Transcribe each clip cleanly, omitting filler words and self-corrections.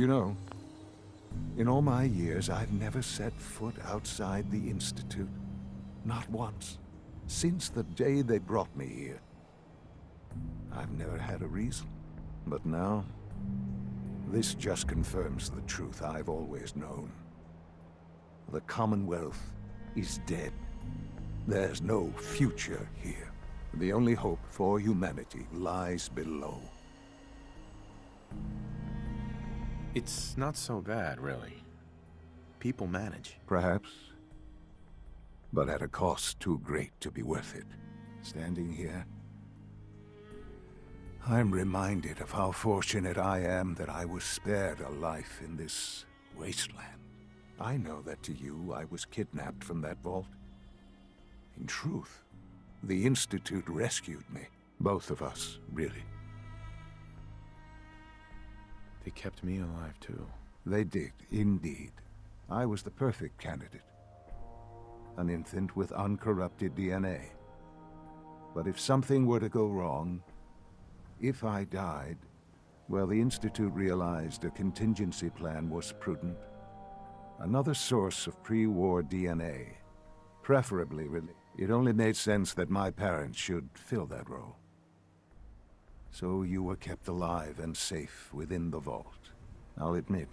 You know, in all my years, I've never set foot outside the Institute. Not once. Since the day they brought me here. I've never had a reason. But now, this just confirms the truth I've always known. The Commonwealth is dead. There's no future here. The only hope for humanity lies below. It's not so bad, really. People manage. Perhaps. But at a cost too great to be worth it. Standing here, I'm reminded of how fortunate I am that I was spared a life in this wasteland. I know that to you, I was kidnapped from that vault. In truth, the Institute rescued me. Both of us, really. They kept me alive, too. They did, indeed. I was the perfect candidate. An infant with uncorrupted DNA. But if something were to go wrong, if I died, well, the Institute realized a contingency plan was prudent. Another source of pre-war DNA. Preferably, it only made sense that my parents should fill that role. So you were kept alive and safe within the vault. I'll admit,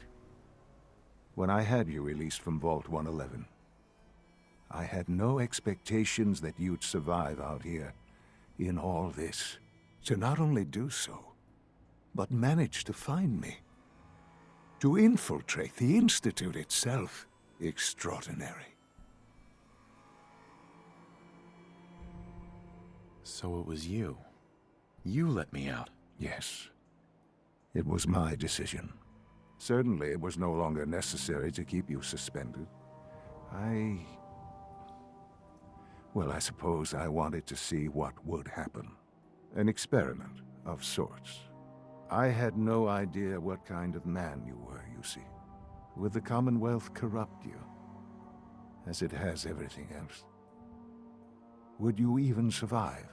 when I had you released from Vault 111, I had no expectations that you'd survive out here in all this. To not only do so, but manage to find me. To infiltrate the Institute itself. Extraordinary. So it was you. You let me out. Yes. It was my decision. Certainly it was no longer necessary to keep you suspended. Well, I suppose I wanted to see what would happen. An experiment of sorts. I had no idea what kind of man you were, you see. Would the Commonwealth corrupt you, as it has everything else? Would you even survive?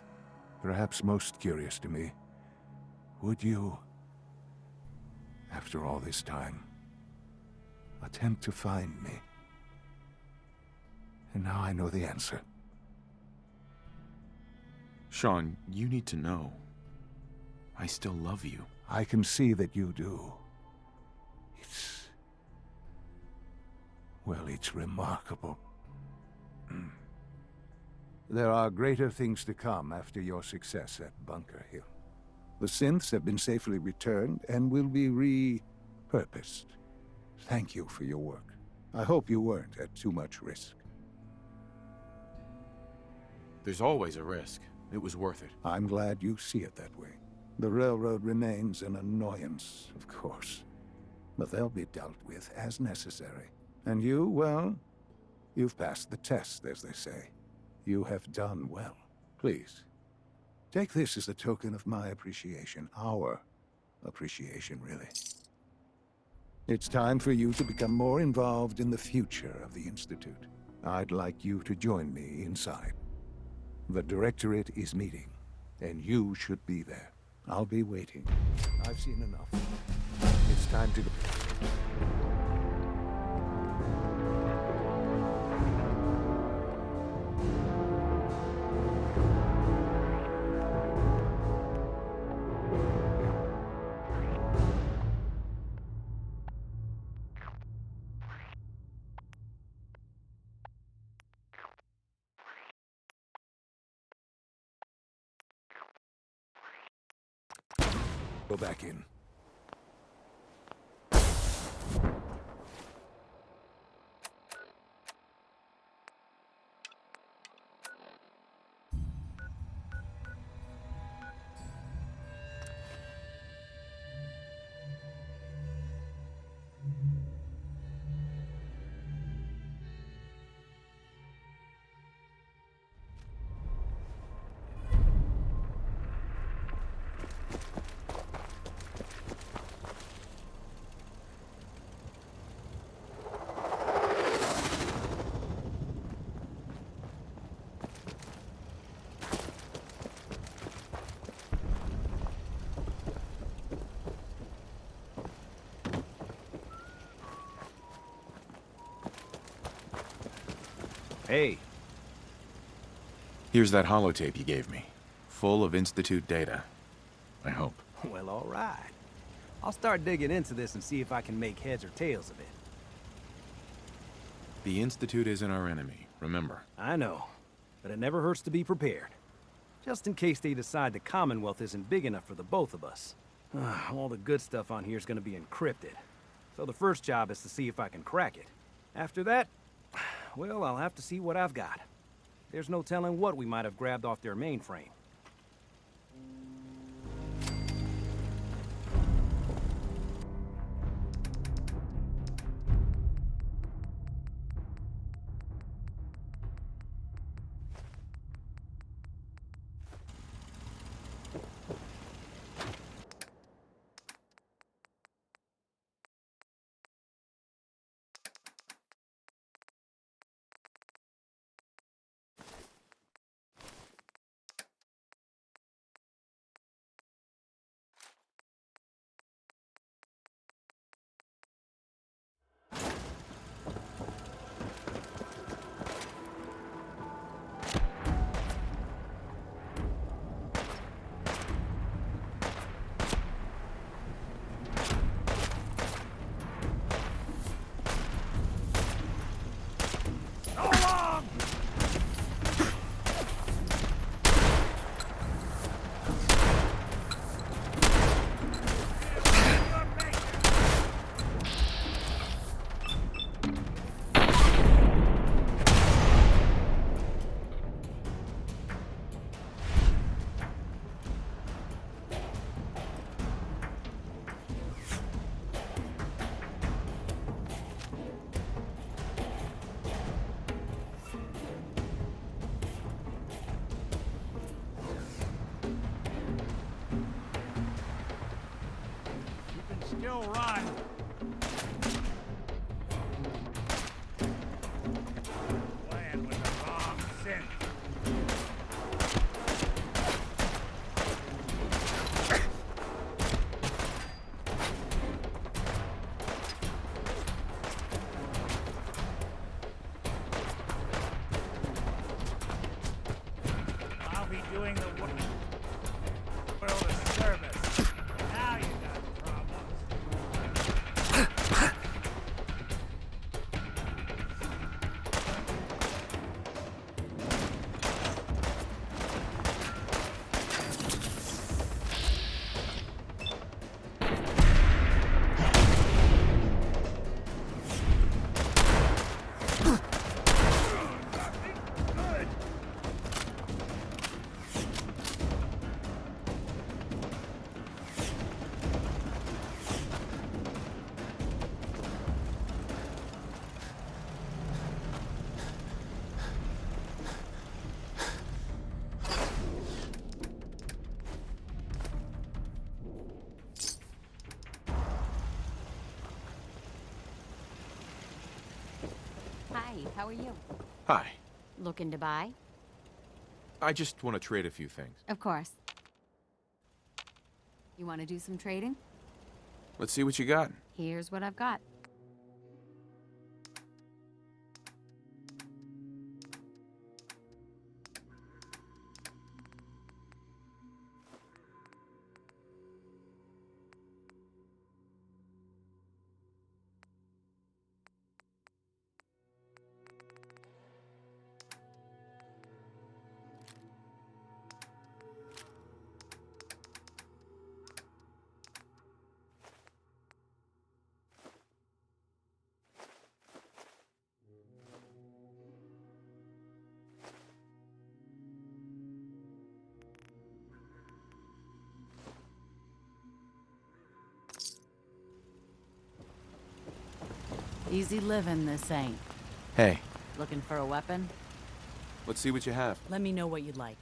Perhaps most curious to me, would you, after all this time, attempt to find me? And now I know the answer. Sean, you need to know. I still love you. I can see that you do. Well, it's remarkable. There are greater things to come after your success at Bunker Hill. The synths have been safely returned and will be repurposed. Thank you for your work. I hope you weren't at too much risk. There's always a risk. It was worth it. I'm glad you see it that way. The railroad remains an annoyance, of course. But they'll be dealt with as necessary. And you, well, you've passed the test, as they say. You have done well. Please, take this as a token of my appreciation. Our appreciation, really. It's time for you to become more involved in the future of the Institute. I'd like you to join me inside. The Directorate is meeting, and you should be there. I'll be waiting. I've seen enough. It's time to go. Go back in. Hey, Here's that holotape you gave me, full of Institute data. I hope. well, all right. I'll start digging into this and see if I can make heads or tails of it. The Institute isn't our enemy, remember. I know, but it never hurts to be prepared. Just in case they decide the Commonwealth isn't big enough for the both of us. All the good stuff on here is gonna be encrypted. So the first job is to see if I can crack it. After that, well, I'll have to see what I've got. There's no telling what we might have grabbed off their mainframe. Still run. Playing with the wrong synth. I'll be doing the world a service. Now you got problems. Hi, how are you? Hi. Looking to buy? I just want to trade a few things. Of course. You want to do some trading? Let's see what you got. Here's what I've got. Easy living, this ain't. Hey, Looking for a weapon? let's see what you have. Let me know what you'd like.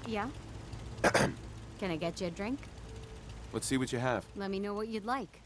Yeah? Can I get you a drink? Let's see what you have. Let me know what you'd like.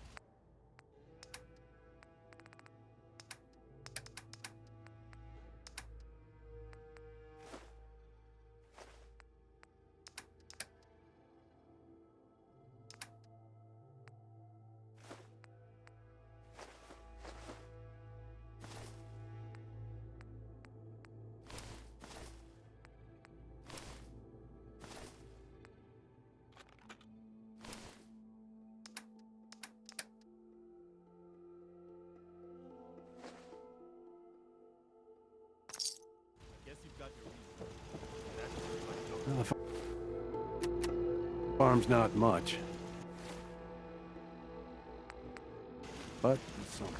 Well, the farm's not much, but it's something.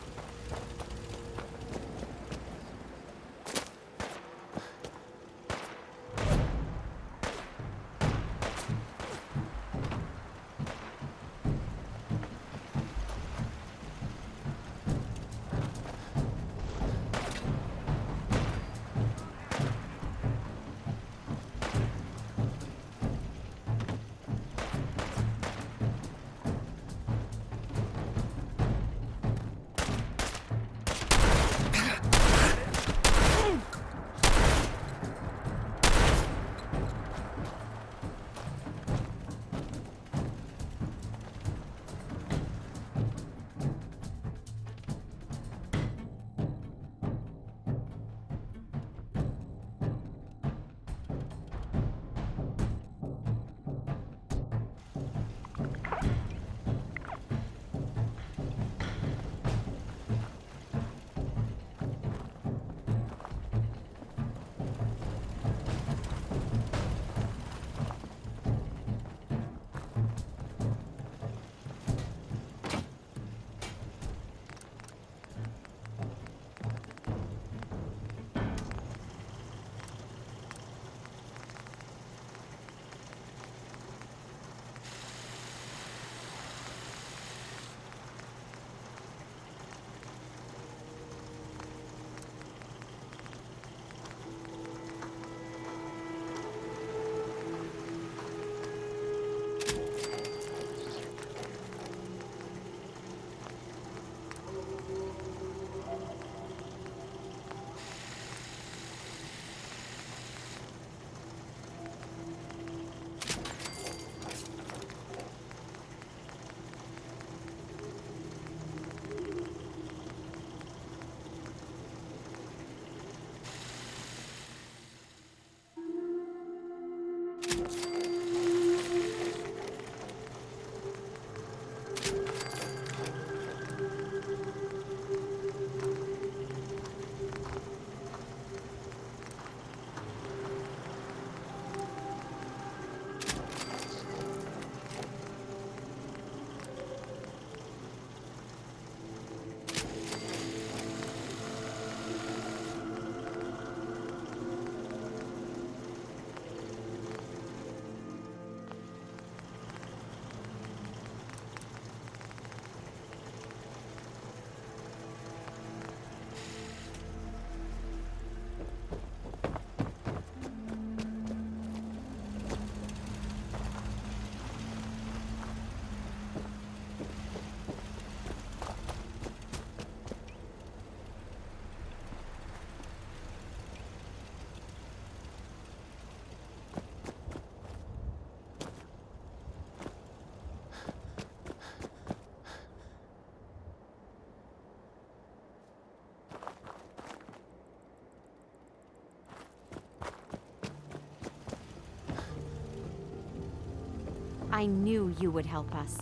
I knew you would help us.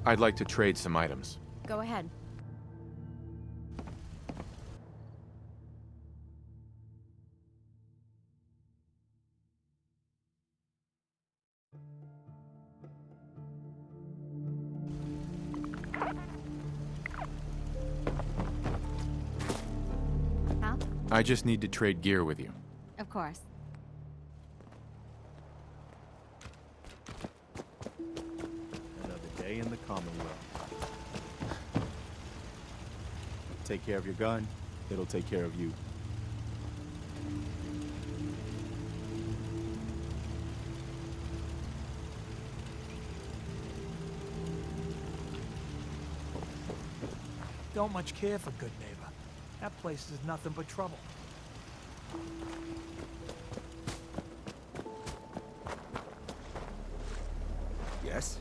I'd like to trade some items. Go ahead. Huh? I just need to trade gear with you. Of course. Another day in the Commonwealth. Take care of your gun, it'll take care of you. don't much care for Good Neighbor. That place is nothing but trouble. Yes?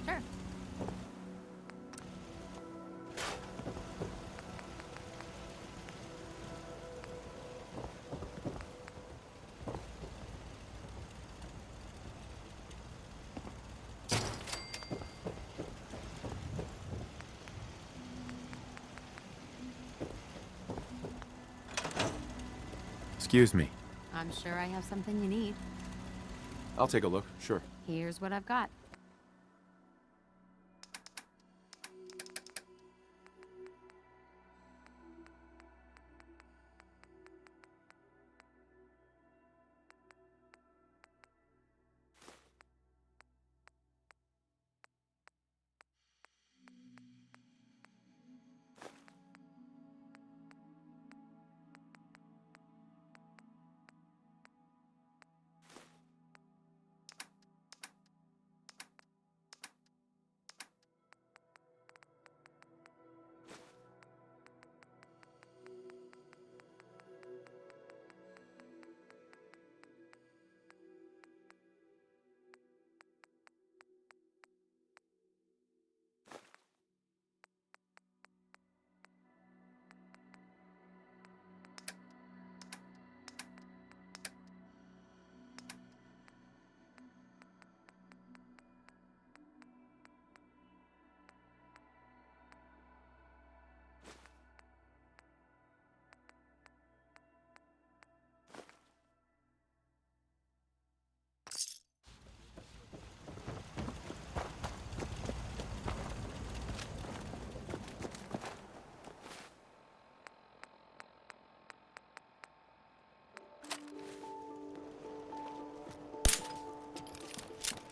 Sure. Excuse me. I'm sure I have something you need. I'll take a look, sure. Here's what I've got.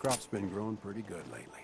Crop's been growing pretty good lately.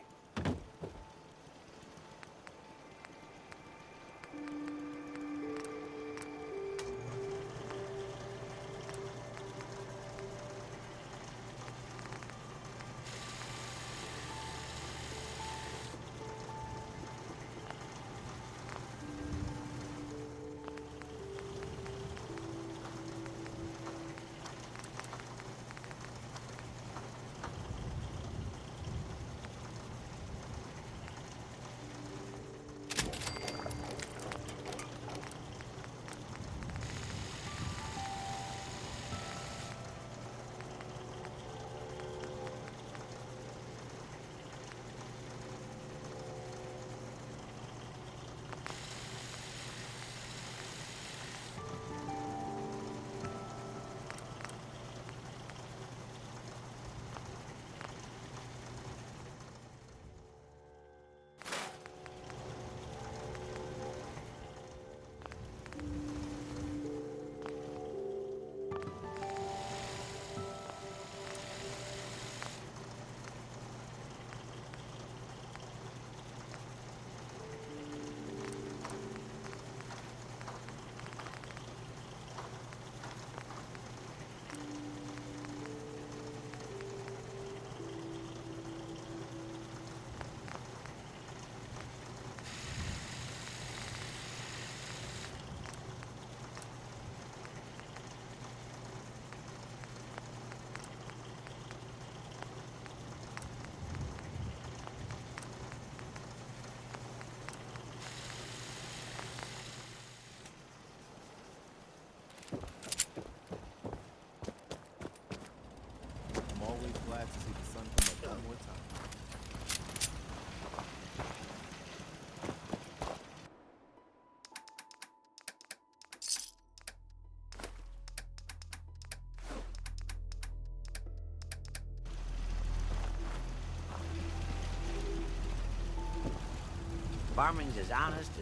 Farming's as honest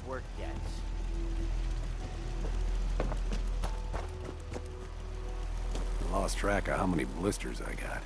work gets. Lost track of how many blisters I got.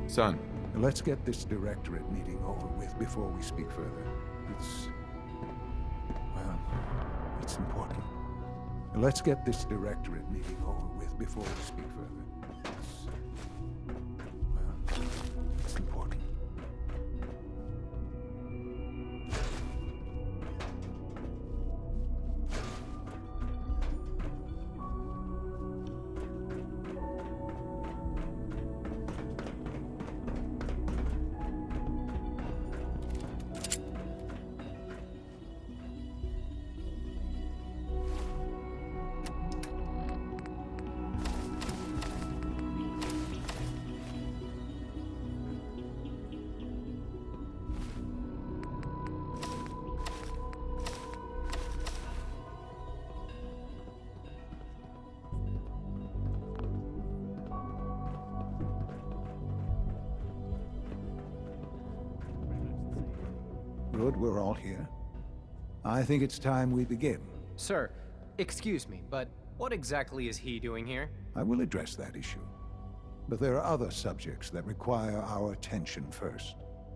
Son. Let's get this directorate meeting over with before we speak further. Well, it's important. Let's get this directorate meeting over with before we speak further. Well, it's important. Good, we're all here. I think it's time we begin. Sir, excuse me, but what exactly is he doing here? I will address that issue. But there are other subjects that require our attention first.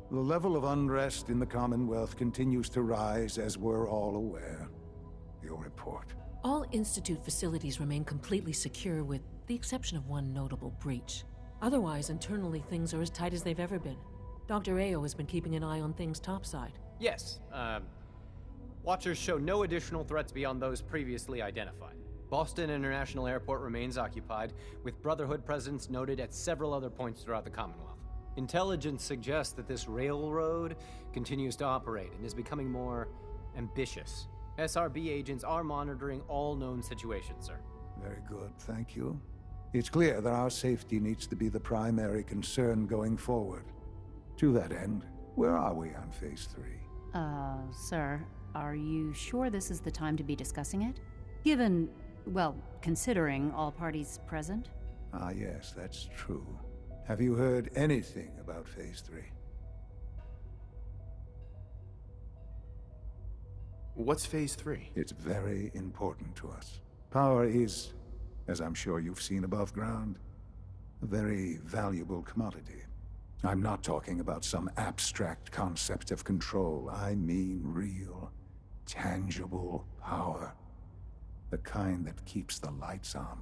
The level of unrest in the Commonwealth continues to rise, as we're all aware. Your report. All Institute facilities remain completely secure with the exception of one notable breach. Otherwise, internally things are as tight as they've ever been. Dr. Ao has been keeping an eye on things topside. Yes, Watchers show no additional threats beyond those previously identified. Boston International Airport remains occupied, with Brotherhood presence noted at several other points throughout the Commonwealth. Intelligence suggests that this railroad continues to operate and is becoming more ambitious. SRB agents are monitoring all known situations, sir. Very good, thank you. It's clear that our safety needs to be the primary concern going forward. To that end, where are we on Phase 3? Sir, are you sure this is the time to be discussing it? Given, well, considering all parties present? Ah, yes, that's true. Have you heard anything about Phase 3? What's Phase 3? It's very important to us. Power is, as I'm sure you've seen above ground, a very valuable commodity. I'm not talking about some abstract concept of control. I mean real, tangible power. The kind that keeps the lights on.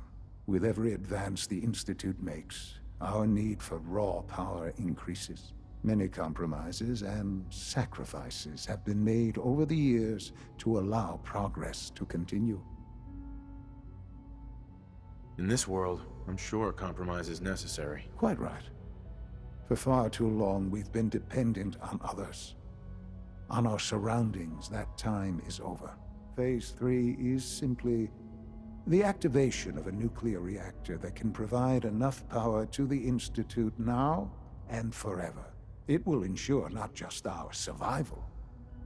With every advance the Institute makes, our need for raw power increases. Many compromises and sacrifices have been made over the years to allow progress to continue. In this world, I'm sure compromise is necessary. Quite right. For far too long, we've been dependent on others. On our surroundings. That time is over. Phase 3 is simply the activation of a nuclear reactor that can provide enough power to the Institute now and forever. It will ensure not just our survival,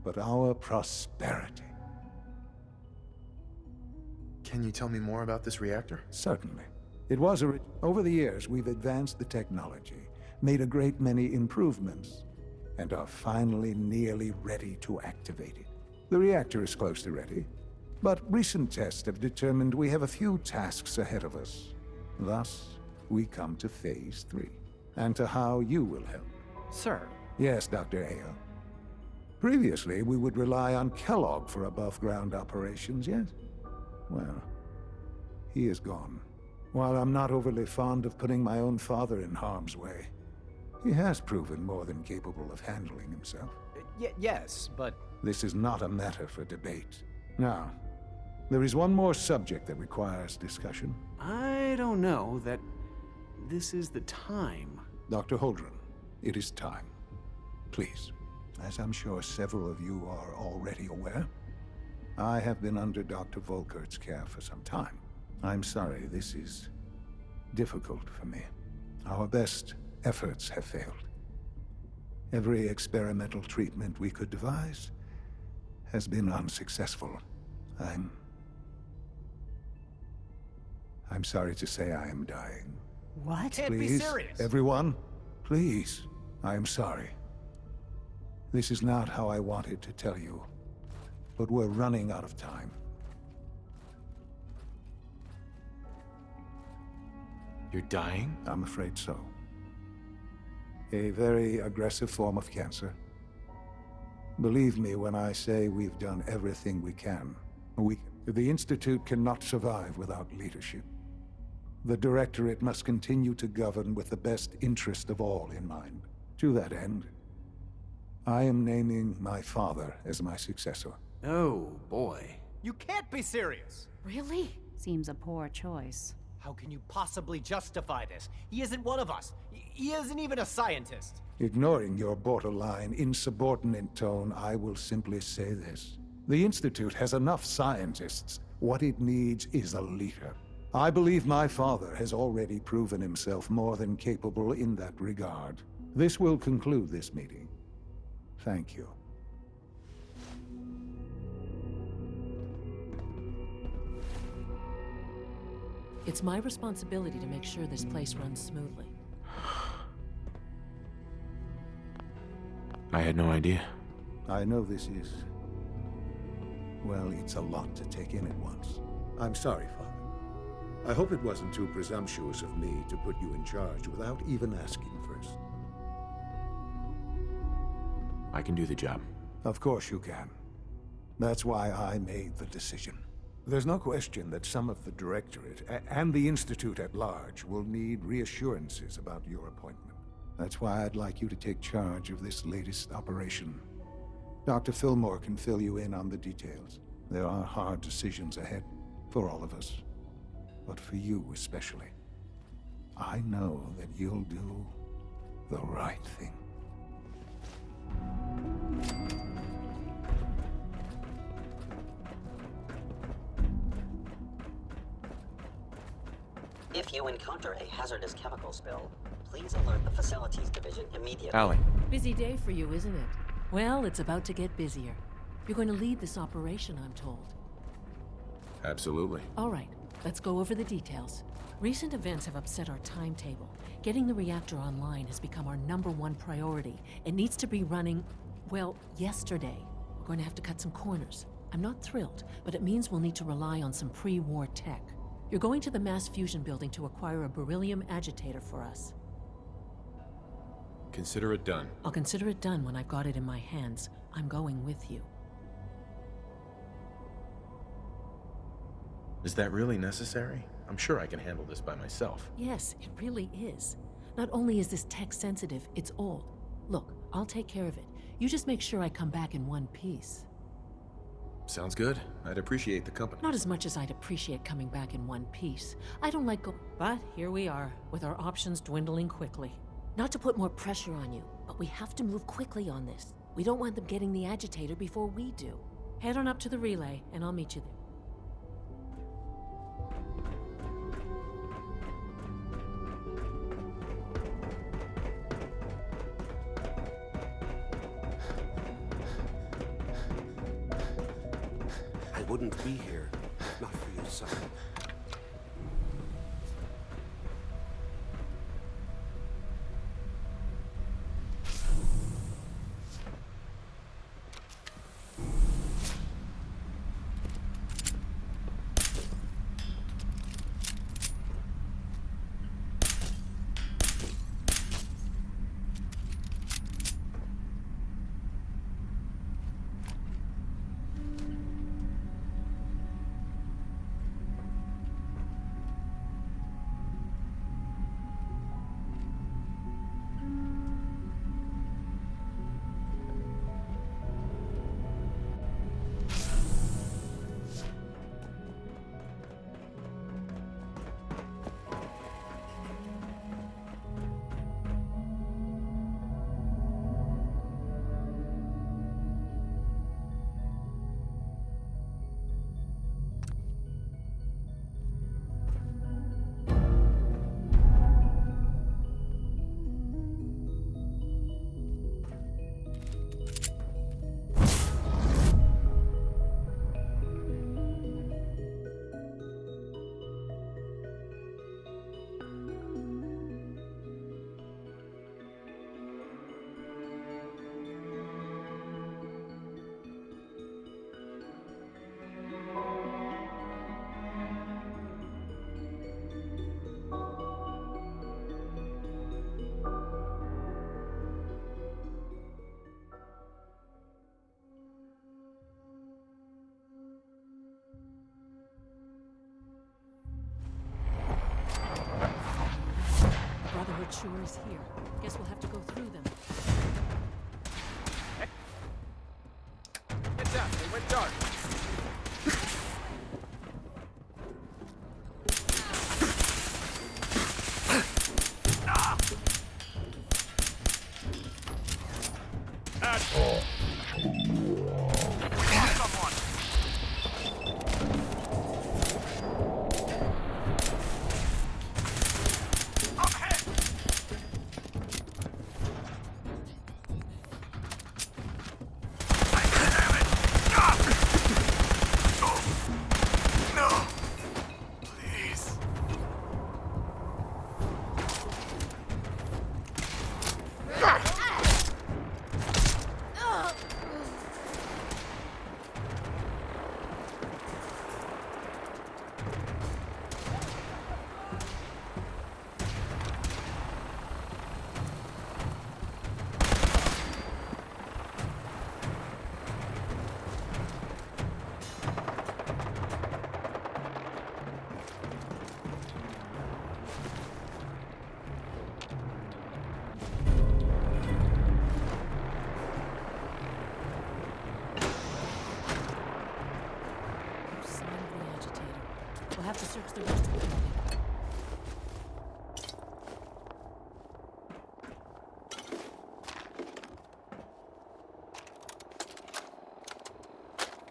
but our prosperity. Can you tell me more about this reactor? Certainly. It was over the years, we've advanced the technology, made a great many improvements, and are finally nearly ready to activate it. The reactor is close to ready, but recent tests have determined we have a few tasks ahead of us. Thus, we come to Phase 3, and to how you will help. Sir. Yes, Dr. Ayo. Previously, we would rely on Kellogg for above-ground operations, yes? Well, he is gone. While I'm not overly fond of putting my own father in harm's way, he has proven more than capable of handling himself. Yes, but... This is not a matter for debate. Now, there is one more subject that requires discussion. I don't know that this is the time. Dr. Holdren, it is time. Please, as I'm sure several of you are already aware, I have been under Dr. Volkert's care for some time. I'm sorry, this is difficult for me. Our best efforts have failed. Every experimental treatment we could devise has been unsuccessful. I'm sorry to say I am dying. What? Can't be Please, serious. everyone, please, I am sorry. This is not how I wanted to tell you, but we're running out of time. You're dying? I'm afraid so. A very aggressive form of cancer. Believe me when I say we've done everything we can. The Institute cannot survive without leadership. The Directorate must continue to govern with the best interest of all in mind. To that end, I am naming my father as my successor. Oh, boy. You can't be serious! Really? Seems a poor choice. How can you possibly justify this? He isn't one of us. He isn't even a scientist. Ignoring your borderline, insubordinate tone, I will simply say this. The Institute has enough scientists. What it needs is a leader. I believe my father has already proven himself more than capable in that regard. This will conclude this meeting. Thank you. It's my responsibility to make sure this place runs smoothly. I had no idea. I know this is... well, it's a lot to take in at once. I'm sorry, Father. I hope it wasn't too presumptuous of me to put you in charge without even asking first. I can do the job. Of course you can. That's why I made the decision. There's no question that some of the Directorate and the Institute at large will need reassurances about your appointment. That's why I'd like you to take charge of this latest operation. Dr. Fillmore can fill you in on the details. There are hard decisions ahead for all of us, but for you especially. I know that you'll do the right thing. If you encounter a hazardous chemical spill, please alert the Facilities Division immediately. Allie. Busy day for you, isn't it? Well, it's about to get busier. You're going to lead this operation, I'm told. Absolutely. All right, let's go over the details. Recent events have upset our timetable. Getting the reactor online has become our #1 priority. It needs to be running, well, yesterday. We're going to have to cut some corners. I'm not thrilled, but it means we'll need to rely on some pre-war tech. You're going to the Mass Fusion building to acquire a beryllium agitator for us. Consider it done. I'll consider it done when I've got it in my hands. I'm going with you. Is that really necessary? I'm sure I can handle this by myself. Yes, it really is. Not only is this tech sensitive, it's old. Look, I'll take care of it. You just make sure I come back in one piece. Sounds good. I'd appreciate the company. Not as much as I'd appreciate coming back in one piece. I don't like but here we are, with our options dwindling quickly. Not to put more pressure on you, but we have to move quickly on this. We don't want them getting the agitator before we do. Head on up to the relay, and I'll meet you there. I wouldn't be here if not for your son. Brotherhood sure is here. Guess we'll have to go through them. Get down, they went dark. We'll have to search the rest of the building.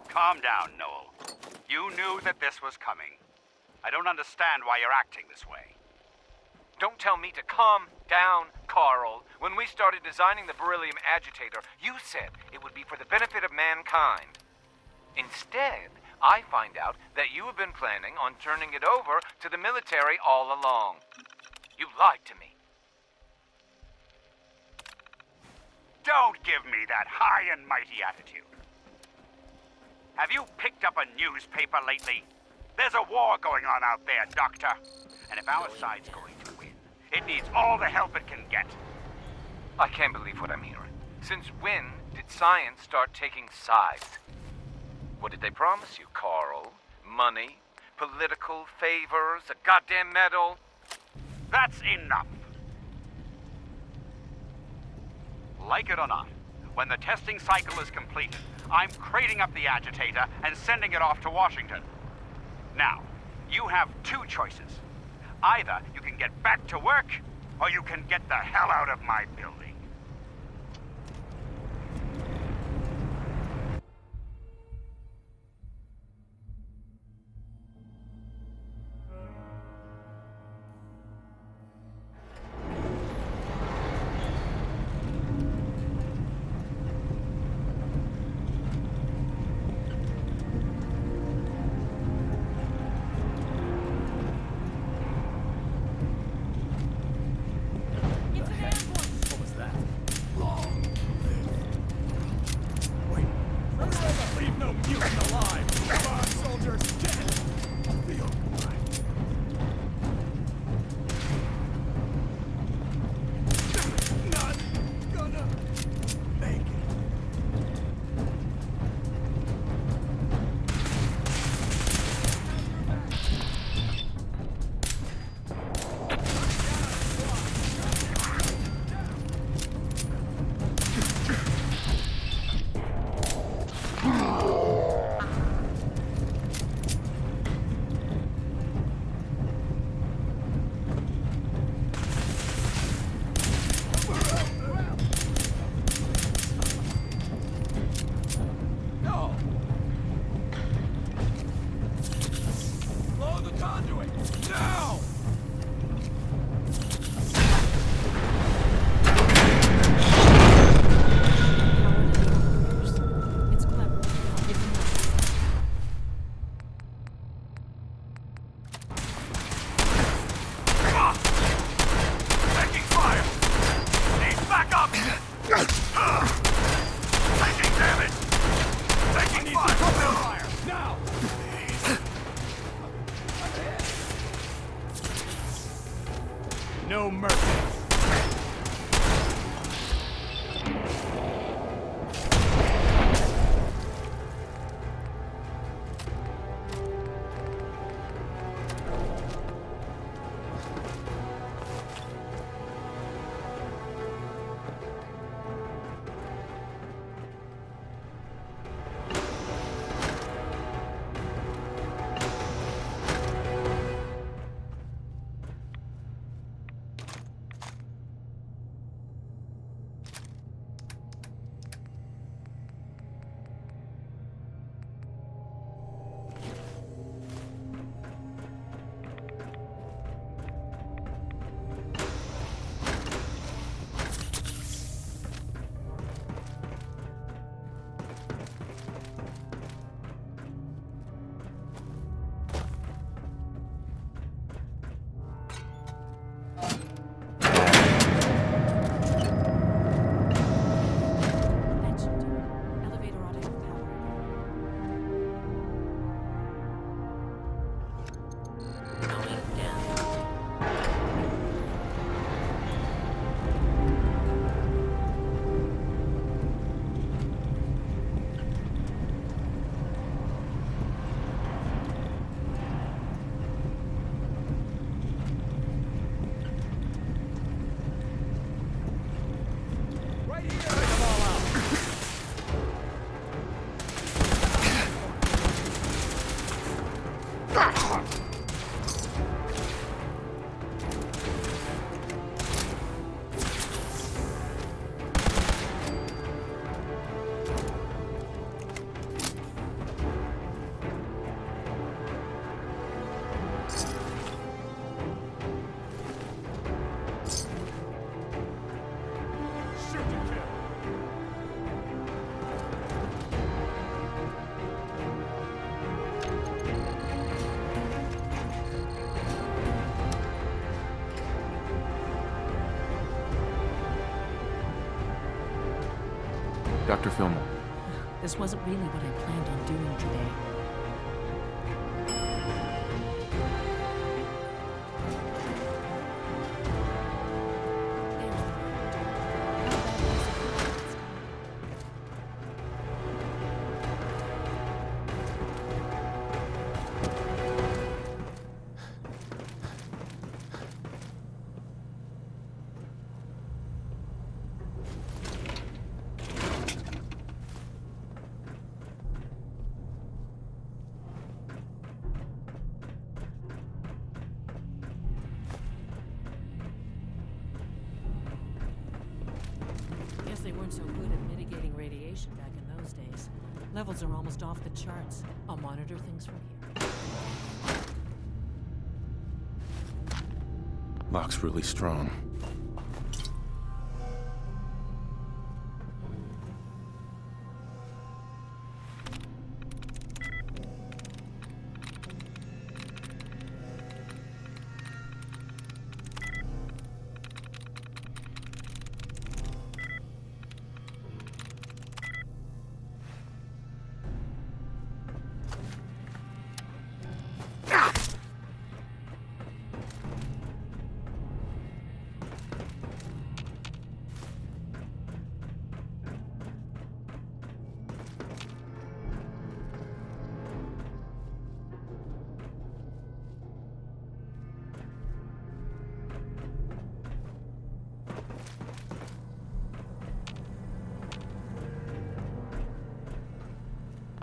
Calm down, Noel. You knew that this was coming. I don't understand why you're acting this way. Don't tell me to calm down, Carl. When we started designing the beryllium agitator, you said it would be for the benefit of mankind. Instead, I find out that you have been planning on turning it over to the military all along. You lied to me. Don't give me that high and mighty attitude. Have you picked up a newspaper lately? There's a war going on out there, Doctor. And if our side's going to win, it needs all the help it can get. I can't believe what I'm hearing. Since when did science start taking sides? What did they promise you, Carl? Money? Political favors? A goddamn medal? That's enough. Like it or not, When the testing cycle is completed, I'm crating up the agitator and sending it off to Washington. Now, you have two choices. Either you can get back to work, or you can get the hell out of my building. No mercy. Dr. Fillmore. This wasn't really what I planned on doing today. they weren't so good at mitigating radiation back in those days. Levels are almost off the charts. I'll monitor things from here. Lock's really strong.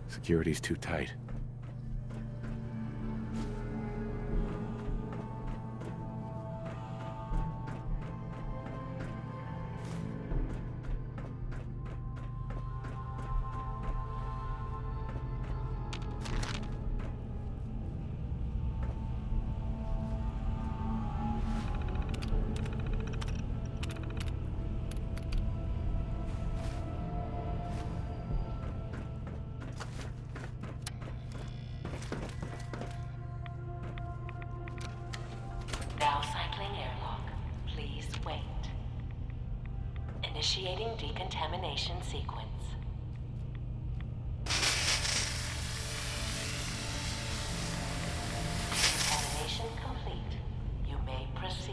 Security's too tight. Now cycling airlock. Please wait. Initiating decontamination sequence. Decontamination complete. You may proceed.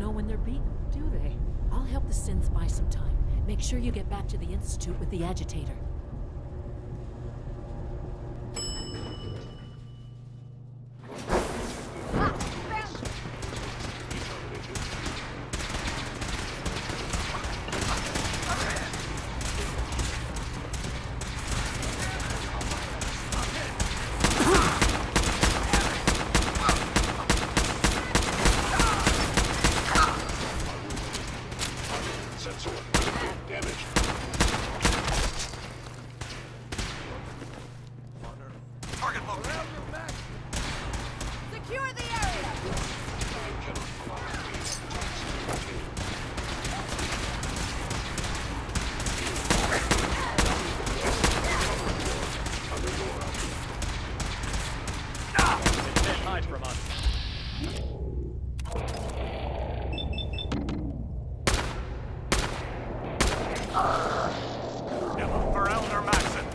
know when they're beaten, do they? I'll help the synths buy some time. Make sure you get back to the Institute with the agitator. Secure the area! Hide from us. Now for Elder Maxson.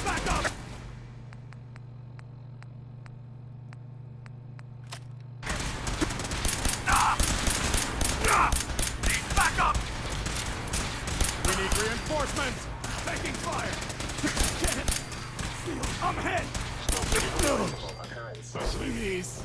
Back up! Back up! We need reinforcements! Taking fire! Get it! I'm hit! Please!